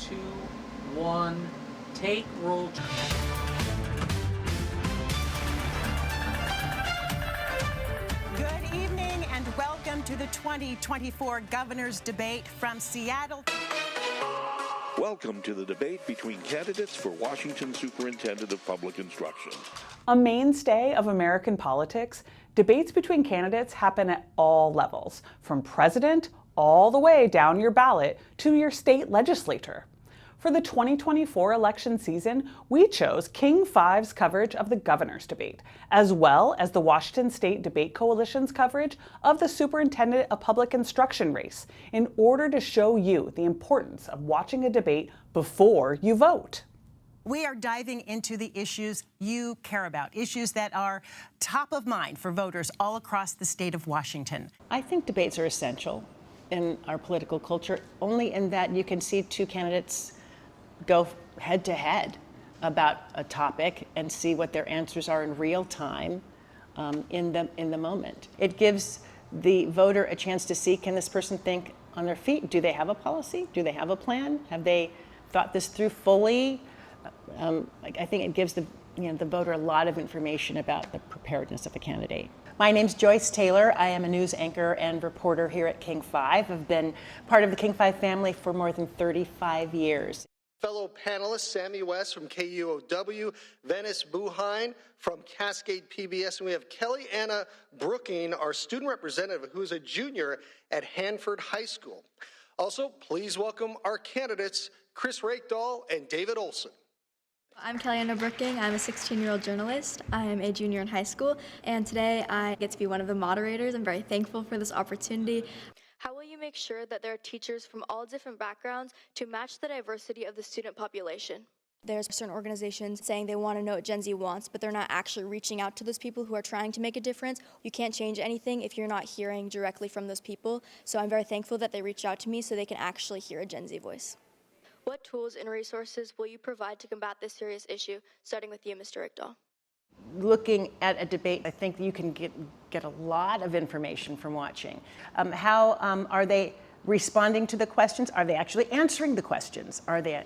2, 1, take roll. Good evening and welcome to the 2024 Governor's Debate from Seattle. Welcome to the debate between candidates for Washington Superintendent of Public Instruction. A mainstay of American politics, debates between candidates happen at all levels, from president all the way down your ballot to your state legislator. For the 2024 election season, we chose King 5's coverage of the governor's debate, as well as the Washington State Debate Coalition's coverage of the Superintendent of Public Instruction race, in order to show you the importance of watching a debate before you vote. We are diving into the issues you care about, issues that are top of mind for voters all across the state of Washington. I think debates are essential in our political culture, only in that you can see two candidates go head to head about a topic and see what their answers are in real time in the moment. It gives the voter a chance to see, can this person think on their feet? Do they have a policy? Do they have a plan? Have they thought this through fully? I think it gives the voter a lot of information about the preparedness of a candidate. My name's Joyce Taylor. I am a news anchor and reporter here at King 5. I've been part of the King 5 family for more than 35 years. Fellow panelists, Sammy West from KUOW, Venice Buhine from Cascade PBS, and we have Kellyanna Brooking, our student representative, who is a junior at Hanford High School. Also, please welcome our candidates, Chris Rakedahl and David Olson. I'm Kellyanna Brooking. I'm a 16-year-old journalist. I am a junior in high school, and today I get to be one of the moderators. I'm very thankful for this opportunity. How will you make sure that there are teachers from all different backgrounds to match the diversity of the student population? There's certain organizations saying they want to know what Gen Z wants, but they're not actually reaching out to those people who are trying to make a difference. You can't change anything if you're not hearing directly from those people. So I'm very thankful that they reached out to me so they can actually hear a Gen Z voice. What tools and resources will you provide to combat this serious issue, starting with you, Mr. Rakedahl? Looking at a debate, I think you can get a lot of information from watching. How are they responding to the questions? Are they actually answering the questions? Are they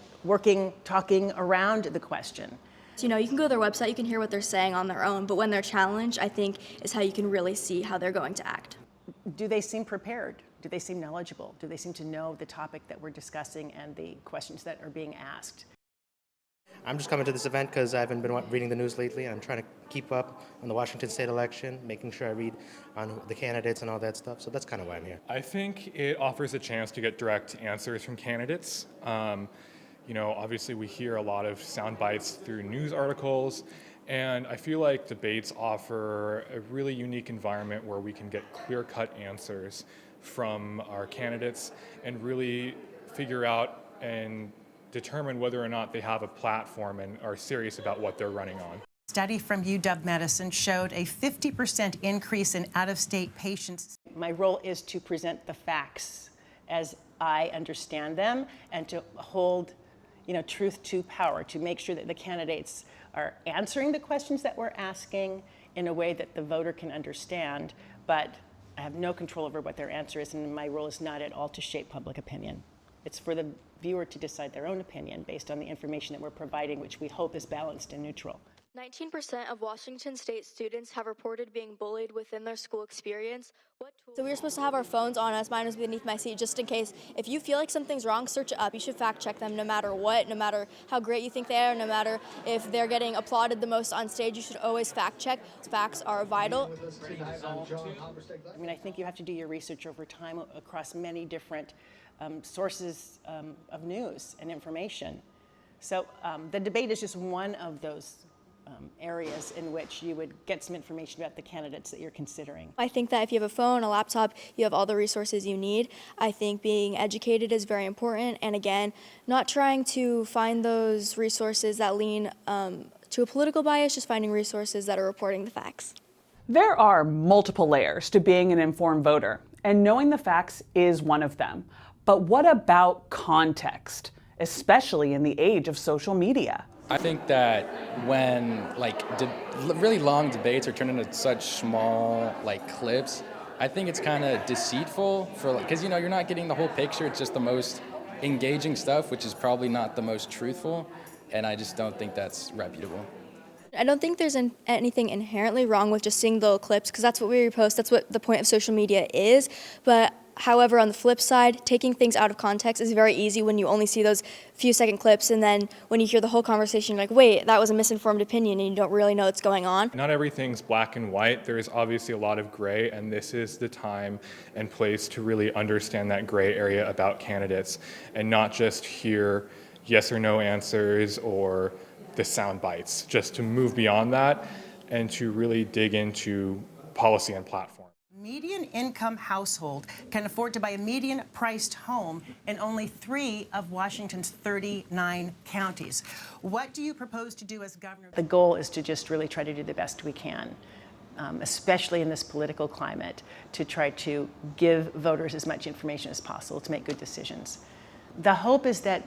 talking around the question? So, you can go to their website, you can hear what they're saying on their own, but when they're challenged, I think is how you can really see how they're going to act. Do they seem prepared? Do they seem knowledgeable? Do they seem to know the topic that we're discussing and the questions that are being asked? I'm just coming to this event because I haven't been reading the news lately. I'm trying to keep up on the Washington state election, making sure I read on the candidates and all that stuff. So that's kind of why I'm here. I think it offers a chance to get direct answers from candidates. Obviously we hear a lot of sound bites through news articles, and I feel like debates offer a really unique environment where we can get clear-cut answers from our candidates and really figure out and determine whether or not they have a platform and are serious about what they're running on. A study from UW-Medicine showed a 50% increase in out-of-state patients. My role is to present the facts as I understand them and to hold, truth to power, to make sure that the candidates are answering the questions that we're asking in a way that the voter can understand, but I have no control over what their answer is, and my role is not at all to shape public opinion. It's for the viewer to decide their own opinion based on the information that we're providing, which we hope is balanced and neutral. 19% of Washington State students have reported being bullied within their school experience. So we were supposed to have our phones on us. Mine was beneath my seat just in case. If you feel like something's wrong, search it up. You should fact check them no matter what, no matter how great you think they are, no matter if they're getting applauded the most on stage. You should always fact check. Facts are vital. I think you have to do your research over time across many different sources of news and information. So the debate is just one of those areas in which you would get some information about the candidates that you're considering. I think that if you have a phone, a laptop, you have all the resources you need. I think being educated is very important, and again, not trying to find those resources that lean to a political bias, just finding resources that are reporting the facts. There are multiple layers to being an informed voter, and knowing the facts is one of them. But what about context, especially in the age of social media? I think that when really long debates are turned into such small clips, I think it's kind of deceitful because you're not getting the whole picture. It's just the most engaging stuff, which is probably not the most truthful, and I just don't think that's reputable. I don't think there's anything inherently wrong with just seeing little clips, because that's what we repost, that's what the point of social media is. But however, on the flip side, taking things out of context is very easy when you only see those few-second clips, and then when you hear the whole conversation, you're like, wait, that was a misinformed opinion, and you don't really know what's going on. Not everything's black and white. There's obviously a lot of gray, and this is the time and place to really understand that gray area about candidates and not just hear yes or no answers or the sound bites, just to move beyond that and to really dig into policy and platform. Median income household can afford to buy a median priced home in only 3 of Washington's 39 counties. What do you propose to do as governor? The goal is to just really try to do the best we can, especially in this political climate, to try to give voters as much information as possible to make good decisions. The hope is that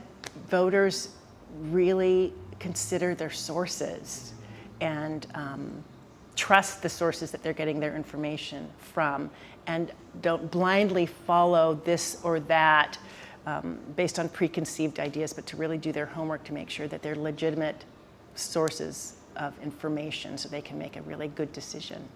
voters really consider their sources and trust the sources that they're getting their information from, and don't blindly follow this or that based on preconceived ideas, but to really do their homework to make sure that they're legitimate sources of information so they can make a really good decision.